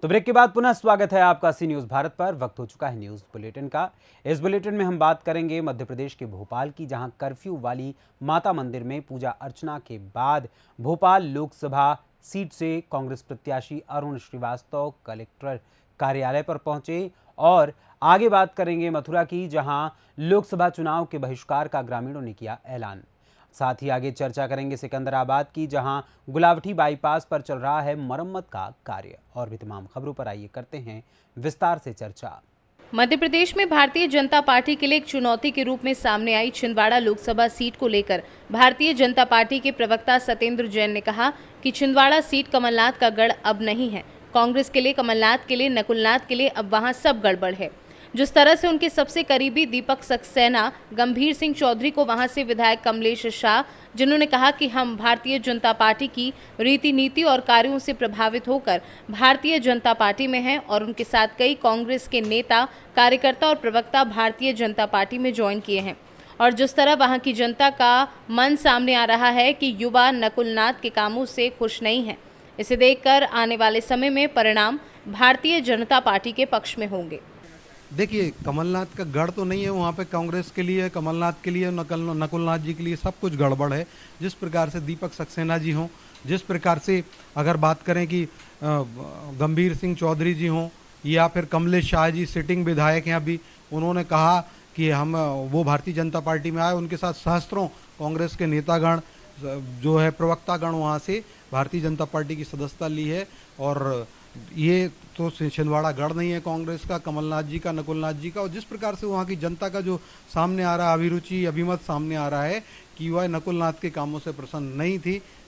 तो ब्रेक के बाद पुनः स्वागत है आपका सी न्यूज़ भारत पर। वक्त हो चुका है न्यूज़ बुलेटिन का। इस बुलेटिन में हम बात करेंगे मध्य प्रदेश के भोपाल की, जहां कर्फ्यू वाली माता मंदिर में पूजा अर्चना के बाद भोपाल लोकसभा सीट से कांग्रेस प्रत्याशी अरुण श्रीवास्तव कलेक्टर कार्यालय पर पहुंचे। और आगे बात करेंगे मथुरा की, जहां लोकसभा चुनाव के बहिष्कार का ग्रामीणों ने किया ऐलान। साथ ही आगे चर्चा करेंगे सिकंदराबाद की, जहां गुलावटी बाईपास पर चल रहा है मरम्मत का कार्य। और भी तमाम खबरों पर आइए करते हैं विस्तार से चर्चा। मध्य प्रदेश में भारतीय जनता पार्टी के लिए एक चुनौती के रूप में सामने आई छिंदवाड़ा लोकसभा सीट को लेकर भारतीय जनता पार्टी के प्रवक्ता सत्येंद्र जैन ने कहा कि छिंदवाड़ा सीट कमलनाथ का गढ़ अब नहीं है। कांग्रेस के लिए, कमलनाथ के लिए, नकुलनाथ के लिए अब वहां सब गड़बड़ है। जिस तरह से उनके सबसे करीबी दीपक सक्सेना, गंभीर सिंह चौधरी को वहां से विधायक कमलेश शाह, जिन्होंने कहा कि हम भारतीय जनता पार्टी की रीति नीति और कार्यों से प्रभावित होकर भारतीय जनता पार्टी में हैं, और उनके साथ कई कांग्रेस के नेता, कार्यकर्ता और प्रवक्ता भारतीय जनता पार्टी में ज्वाइन किए हैं। और जिस तरह वहां की जनता का मन सामने आ रहा है कि युवा नकुलनाथ के कामों से खुश नहीं है, इसे देखकर आने वाले समय में परिणाम भारतीय जनता पार्टी के पक्ष में होंगे। देखिए, कमलनाथ का गढ़ तो नहीं है वहाँ पे। कांग्रेस के लिए, कमलनाथ के लिए, नकुलनाथ जी के लिए सब कुछ गड़बड़ है। जिस प्रकार से दीपक सक्सेना जी हों, जिस प्रकार से अगर बात करें कि गंभीर सिंह चौधरी जी हों या फिर कमलेश शाह जी, सिटिंग विधायक हैं अभी, उन्होंने कहा कि हम वो भारतीय जनता पार्टी में आए। उनके साथ सहस्त्रों कांग्रेस के नेतागण जो है, प्रवक्तागण वहाँ से भारतीय जनता पार्टी की सदस्यता ली है। और ये तो छिंदवाड़ा गढ़ नहीं है कांग्रेस का, कमलनाथ जी का, नकुलनाथ जी का। और जिस प्रकार से वहाँ की जनता का जो सामने आ रहा है अभिरुचि, अभिमत सामने आ रहा है कि वह नकुलनाथ के कामों से प्रसन्न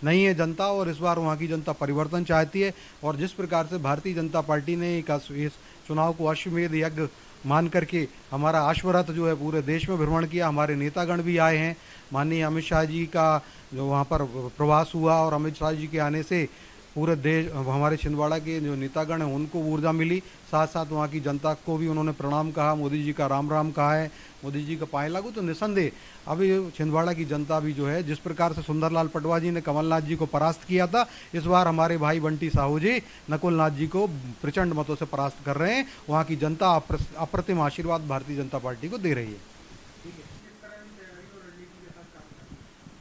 नहीं है जनता, और इस बार वहाँ की जनता परिवर्तन चाहती है। और जिस प्रकार से भारतीय जनता पार्टी ने इस चुनाव को अश्वमेध यज्ञ मान करके हमारा अश्वरथ जो है पूरे देश में भ्रमण किया, हमारे नेतागण भी आए हैं। माननीय अमित शाह जी का जो वहाँ पर प्रवास हुआ, और अमित शाह जी के आने से पूरे देश, हमारे छिंदवाड़ा के जो नेतागण हैं उनको ऊर्जा मिली। साथ साथ वहाँ की जनता को भी उन्होंने प्रणाम कहा, मोदी जी का राम राम कहा है, मोदी जी का पाए लागू। तो निसंदेह अभी छिंदवाड़ा की जनता भी जो है, जिस प्रकार से सुंदरलाल पटवा जी ने कमलनाथ जी को परास्त किया था, इस बार हमारे भाई बंटी साहू जी नकुलनाथ जी को प्रचंड मतों से परास्त कर रहे हैं। वहाँ की जनता अप्रतिम आशीर्वाद भारतीय जनता पार्टी को दे रही है।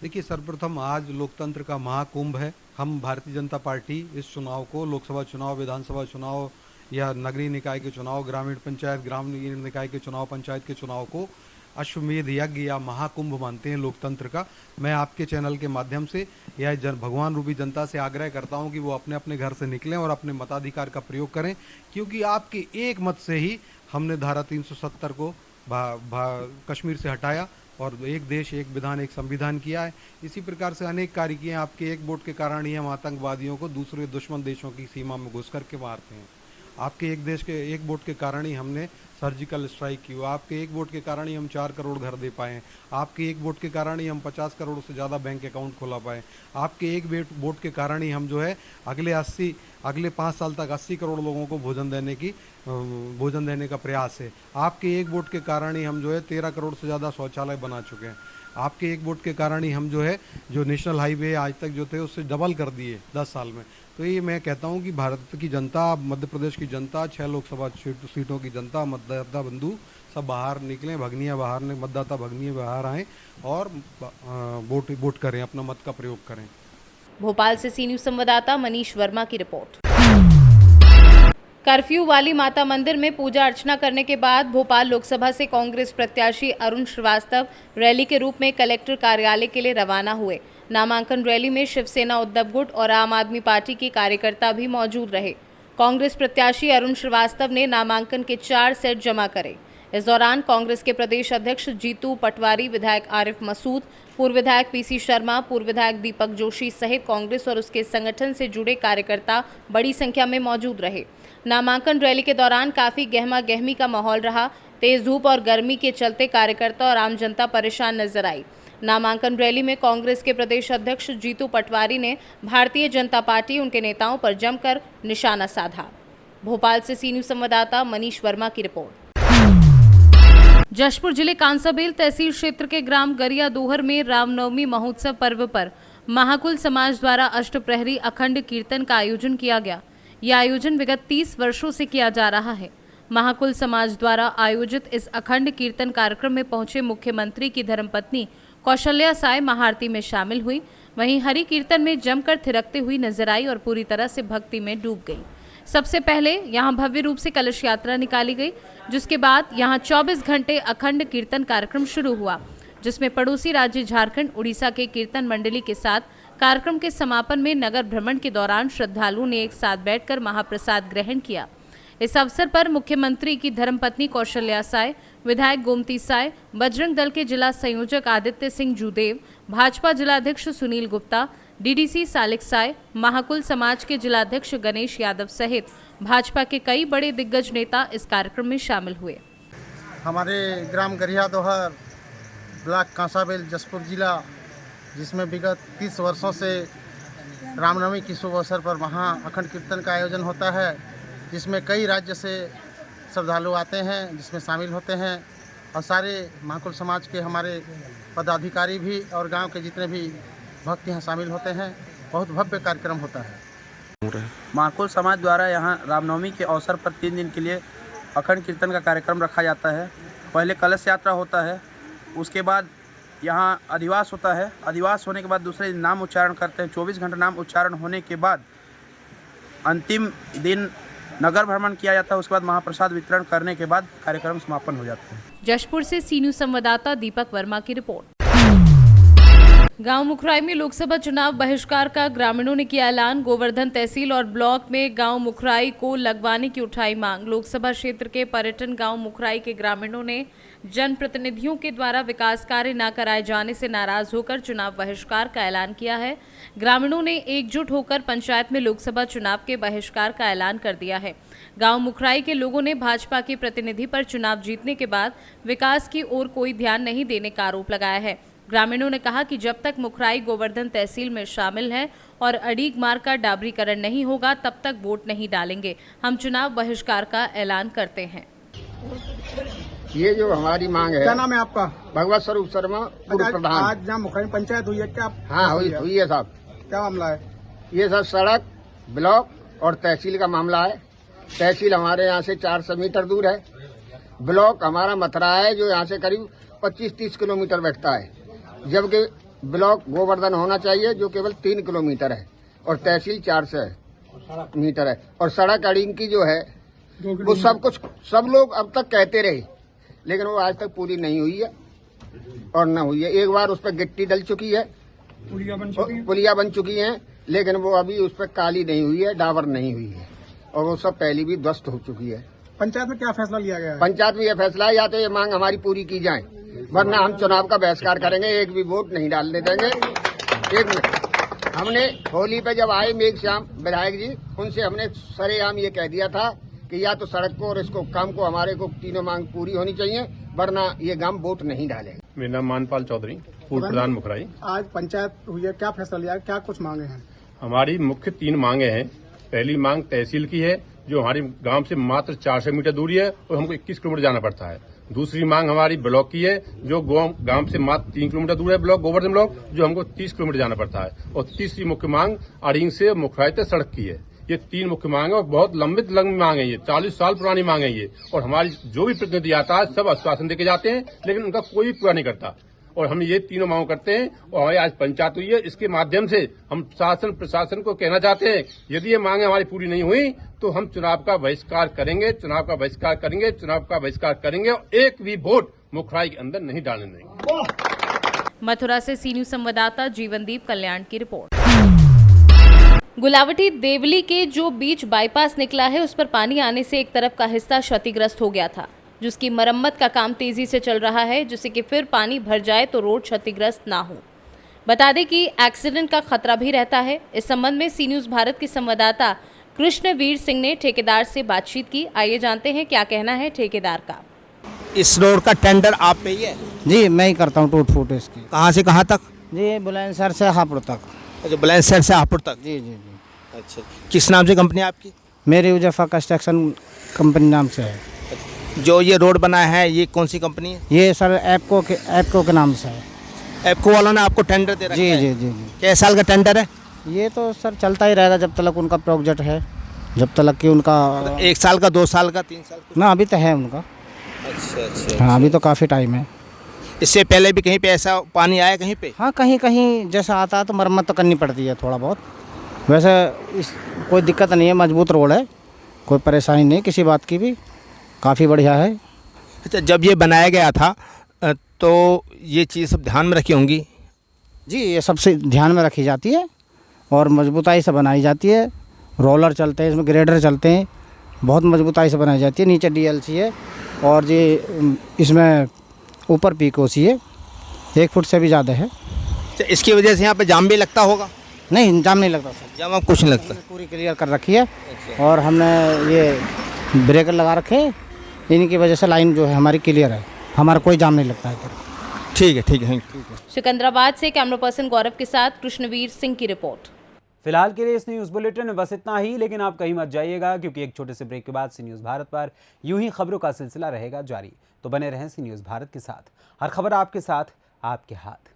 देखिए, सर्वप्रथम आज लोकतंत्र का महाकुंभ है। हम भारतीय जनता पार्टी इस चुनाव को, लोकसभा चुनाव, विधानसभा चुनाव या नगरीय निकाय के चुनाव, ग्रामीण पंचायत, ग्रामीण निकाय के चुनाव, पंचायत के चुनाव को अश्वमेध यज्ञ या महाकुंभ मानते हैं लोकतंत्र का। मैं आपके चैनल के माध्यम से या भगवान रूपी जनता से आग्रह करता हूं कि वो अपने अपने घर से निकलें और अपने मताधिकार का प्रयोग करें, क्योंकि आपके एक मत से ही हमने धारा 370 को कश्मीर से हटाया और एक देश, एक विधान, एक संविधान किया है। इसी प्रकार से अनेक कार्य किए हैं। आपके एक वोट के कारण ही हम आतंकवादियों को दूसरे दुश्मन देशों की सीमा में घुस करके मारते हैं। आपके एक देश के एक वोट के कारण ही हमने सर्जिकल स्ट्राइक की। आपके एक वोट के कारण ही हम 4 करोड़ घर दे पाए। आपके एक वोट के कारण ही हम 50 करोड़ से ज़्यादा बैंक अकाउंट खोला पाए। आपके एक वोट के कारण ही हम जो है अगले 5 साल तक 80 करोड़ लोगों को भोजन देने का प्रयास है। आपके एक वोट के कारण ही हम जो है 13 करोड़ से ज़्यादा शौचालय बना चुके हैं। आपके एक वोट के कारण ही हम जो नेशनल हाईवे आज तक जो थे उससे डबल कर दिए 10 साल में। तो ये मैं कहता हूँ कि भारत की जनता, मध्य प्रदेश की जनता, 6 लोकसभा सीटों की जनता, मतदाता बंधु सब बाहर निकलें, भगनियाँ बाहर ने मतदाता भगनियाँ बाहर आएँ और वोट करें, अपना मत का प्रयोग करें। भोपाल से सी न्यूज़ संवाददाता मनीष वर्मा की रिपोर्ट। कर्फ्यू वाली माता मंदिर में पूजा अर्चना करने के बाद भोपाल लोकसभा से कांग्रेस प्रत्याशी अरुण श्रीवास्तव रैली के रूप में कलेक्टर कार्यालय के लिए रवाना हुए। नामांकन रैली में शिवसेना, उद्धव गुट और आम आदमी पार्टी के कार्यकर्ता भी मौजूद रहे। कांग्रेस प्रत्याशी अरुण श्रीवास्तव ने नामांकन के 4 सेट जमा करे। इस दौरान कांग्रेस के प्रदेश अध्यक्ष जीतू पटवारी, विधायक आरिफ मसूद, पूर्व विधायक पीसी शर्मा, पूर्व विधायक दीपक जोशी सहित कांग्रेस और उसके संगठन से जुड़े कार्यकर्ता बड़ी संख्या में मौजूद रहे। नामांकन रैली के दौरान काफी गहमा गहमी का माहौल रहा। तेज धूप और गर्मी के चलते कार्यकर्ता और आम जनता परेशान नजर आई। नामांकन रैली में कांग्रेस के प्रदेश अध्यक्ष जीतू पटवारी ने भारतीय जनता पार्टी, उनके नेताओं पर जमकर निशाना साधा। भोपाल से सी न्यूज़ संवाददाता मनीष वर्मा की रिपोर्ट। जशपुर जिले कांसाबेल तहसील क्षेत्र के ग्राम गरिया दोहर में रामनवमी महोत्सव पर्व पर महाकुल समाज द्वारा अष्टप्रहरी अखंड कीर्तन का आयोजन किया गया। यह आयोजन विगत 30 वर्षों से किया जा रहा है। महाकुल समाज द्वारा आयोजित इस अखंड कीर्तन कार्यक्रम में पहुंचे मुख्यमंत्री की धर्मपत्नी कौशल्या साय महाआरती में शामिल हुई। वहीं हरि कीर्तन में जमकर थिरकते हुई नजर आई और पूरी तरह से भक्ति में डूब गई। सबसे पहले यहां भव्य रूप से कलश यात्रा निकाली गई, जिसके बाद यहां 24 घंटे अखंड कीर्तन कार्यक्रम शुरू हुआ, जिसमें पड़ोसी राज्य झारखंड, उड़ीसा के कीर्तन मंडली के साथ कार्यक्रम के समापन में नगर भ्रमण के दौरान श्रद्धालुओं ने एक साथ बैठकर महाप्रसाद ग्रहण किया। इस अवसर पर मुख्यमंत्री की धर्मपत्नी कौशल्या साय, विधायक गोमती साय, बजरंग दल के जिला संयोजक आदित्य सिंह जूदेव, भाजपा जिलाध्यक्ष सुनील गुप्ता, डीडीसी सालिक साय, महाकुल समाज के जिलाध्यक्ष गणेश यादव सहित भाजपा के कई बड़े दिग्गज नेता इस कार्यक्रम में शामिल हुए। हमारे ग्राम गरिया दोहर, ब्लॉक कांसाबेल, जसपुर जिला, जिसमें विगत 30 वर्षों से रामनवमी की शुभ अवसर पर वहाँ अखंड कीर्तन का आयोजन होता है, जिसमें कई राज्य से श्रद्धालु आते हैं, जिसमें शामिल होते हैं और सारे महाकुल समाज के हमारे पदाधिकारी भी और गांव के जितने भी भक्त यहाँ शामिल होते हैं। बहुत भव्य कार्यक्रम होता है। महाकुल समाज द्वारा यहाँ रामनवमी के अवसर पर 3 दिन के लिए अखंड कीर्तन का कार्यक्रम रखा जाता है। पहले कलश यात्रा होता है, उसके बाद यहाँ अधिवास होता है। अधिवास होने के बाद दूसरे दिन नाम उच्चारण करते हैं। 24 घंटे नाम उच्चारण होने के बाद अंतिम दिन नगर भ्रमण किया जाता है। उसके बाद महाप्रसाद वितरण करने के बाद कार्यक्रम समापन हो जाता है। जशपुर से सी न्यूज संवाददाता दीपक वर्मा की रिपोर्ट। गांव मुखराई में लोकसभा चुनाव बहिष्कार का ग्रामीणों ने किया ऐलान। गोवर्धन तहसील और ब्लॉक में गांव मुखराई को लगवाने की उठाई मांग। लोकसभा क्षेत्र के पर्यटन गांव मुखराई के ग्रामीणों ने जनप्रतिनिधियों के द्वारा विकास कार्य न कराए जाने से नाराज होकर चुनाव बहिष्कार का ऐलान किया है। ग्रामीणों ने एकजुट होकर पंचायत में लोकसभा चुनाव के बहिष्कार का ऐलान कर दिया है। गांव मुखराई के लोगों ने भाजपा के प्रतिनिधि पर चुनाव जीतने के बाद विकास की ओर कोई ध्यान नहीं देने का आरोप लगाया है। ग्रामीणों ने कहा कि जब तक मुखराई गोवर्धन तहसील में शामिल है और अडीग मार्ग का डाबरीकरण नहीं होगा तब तक वोट नहीं डालेंगे। हम चुनाव बहिष्कार का ऐलान करते हैं। ये जो हमारी मांग है। क्या नाम है आपका? भगवत स्वरूप शर्मा, पूर्व प्रधान। आज जहाँ मुखराई पंचायत हुई है, क्या? हाँ, हुई है साहब। क्या मामला है? ये सब सड़क, ब्लॉक और तहसील का मामला है। तहसील हमारे यहाँ से 400 मीटर दूर है। ब्लॉक हमारा मथुरा है, जो यहाँ से करीब 25-30 किलोमीटर बैठता है, जबकि ब्लॉक गोवर्धन होना चाहिए जो केवल 3 किलोमीटर है और तहसील 400 मीटर है। और सड़क अड़ीग की जो है वो सब लोग अब तक कहते रहे, लेकिन वो आज तक पूरी नहीं हुई है और न हुई है। एक बार उस पर गिट्टी डल चुकी है, पुलिया बन चुकी है, लेकिन वो अभी उस पर काली नहीं हुई है, डाबर नहीं हुई है और वो सब पहली भी ध्वस्त हो चुकी है। पंचायत में क्या फैसला लिया गया है? पंचायत में यह फैसला है या तो ये मांग हमारी पूरी की जाए, वरना हम चुनाव का बहिष्कार करेंगे। एक भी वोट नहीं डालने देंगे। एक मिनट, हमने होली पे जब आए मेघश्याम विधायक जी, उनसे हमने सरेआम ये कह दिया था कि या तो सड़क को और इसको काम को हमारे को तीनों मांग पूरी होनी चाहिए, वरना ये गांव वोट नहीं डालेंगे। मेरा नाम मानपाल चौधरी, पूर्व प्रधान मुखराई। आज पंचायत हुई है, क्या फैसला लिया, क्या कुछ मांगे हैं? हमारी मुख्य 3 मांगे हैं। पहली मांग तहसील की है, जो हमारे गांव से मात्र 400 मीटर दूरी है और हमको 21 किलोमीटर जाना पड़ता है। दूसरी मांग हमारी ब्लॉक की है, जो गांव से मात्र 3 किलोमीटर दूर है, ब्लॉक गोवर्धन ब्लॉक, जो हमको 30 किलोमीटर जाना पड़ता है। और तीसरी मुख्य मांग अड़ीग से मुखराई तक सड़क की है। ये 3 मुख्य मांग है और बहुत लंबी मांग है। ये 40 साल पुरानी मांग है ये। और हमारी जो भी प्रतिनिधि आता है सब आश्वासन देके जाते हैं, लेकिन उनका कोई पूरा नहीं करता। और हम ये तीनों मांग करते हैं और हमारी आज पंचायत हुई है। इसके माध्यम से हम शासन प्रशासन को कहना चाहते हैं, यदि ये मांगे हमारी पूरी नहीं हुई तो हम चुनाव का बहिष्कार करेंगे, चुनाव का बहिष्कार करेंगे, चुनाव का बहिष्कार करेंगे और एक भी वोट मुखराई के अंदर नहीं डालने देंगे। मथुरा से सी न्यूज संवाददाता जीवनदीप कल्याण की रिपोर्ट। गुलावटी देवली के जो बीच बाईपास निकला है, उस पर पानी आने से एक तरफ का हिस्सा क्षतिग्रस्त हो गया था, जिसकी मरम्मत का काम तेजी से चल रहा है, जिससे कि फिर पानी भर जाए तो रोड क्षतिग्रस्त ना हो। बता दें कि एक्सीडेंट का खतरा भी रहता है। इस संबंध में सी न्यूज भारत के संवाददाता कृष्णवीर सिंह ने ठेकेदार से बातचीत की। आइए जानते हैं क्या कहना है ठेकेदार का। इस रोड का टेंडर आप पे ही है? जी मैं ही करता हूँ टूट फूट इसकी। कहाँ से कहाँ तक? जी बुलंदशहर से हापुड़ तक। अच्छा, बुलंदशहर से हापुड़ तक। जी जी जी। अच्छा, किस नाम से कंपनी आपकी? मेरी उजफ्फा कंस्ट्रक्शन कंपनी नाम से है। जो ये रोड बना है ये कौन सी कंपनी है? ये सर एपको के नाम से है। एपको वालों ने आपको टेंडर दे रखा जी है? जी जी जी। कैसे साल का टेंडर है? ये तो सर चलता ही रहेगा जब तक उनका प्रोजेक्ट है। जब तक कि उनका 1 साल का, 2 साल का, 3 साल का? ना अभी तो है उनका। अच्छा। हाँ, अभी तो काफ़ी टाइम है। इससे पहले भी कहीं पे ऐसा पानी आया कहीं पे? हाँ, कहीं कहीं जैसा आता है तो मरम्मत तो करनी पड़ती है थोड़ा बहुत। वैसे कोई दिक्कत नहीं है, मजबूत रोड है, कोई परेशानी नहीं किसी बात की भी, काफ़ी बढ़िया है। अच्छा, जब ये बनाया गया था तो ये चीज़ सब ध्यान में रखी होंगी? जी, ये सबसे ध्यान में रखी जाती है और मजबूताई से बनाई जाती है। रोलर चलते हैं, इसमें ग्रेडर चलते हैं, बहुत मजबूताई से बनाई जाती है। नीचे डीएलसी है और ये इसमें ऊपर पीकोसी है, 1 फुट से भी ज़्यादा है। अच्छा, इसकी वजह से यहाँ पे जाम भी लगता होगा? नहीं, जाम नहीं लगता सर, जाम अब कुछ नहीं लगता। पूरी क्लियर कर रखी है और हमने ये ब्रेकर लगा रखे हैं, इनकी वजह से लाइन जो है हमारी क्लियर है, हमारा कोई जाम नहीं लगता है इधर। ठीक है, ठीक है। सिकंदराबाद से कैमरा पर्सन गौरव के साथ कृष्णवीर सिंह की रिपोर्ट। फिलहाल के लिए इस न्यूज़ बुलेटिन में बस इतना ही, लेकिन आप कहीं मत जाइएगा क्योंकि एक छोटे से ब्रेक के बाद सी न्यूज़ भारत पर यूं ही खबरों का सिलसिला रहेगा जारी। तो बने रहें सी न्यूज़ भारत के साथ, हर खबर आपके साथ, आपके हाथ।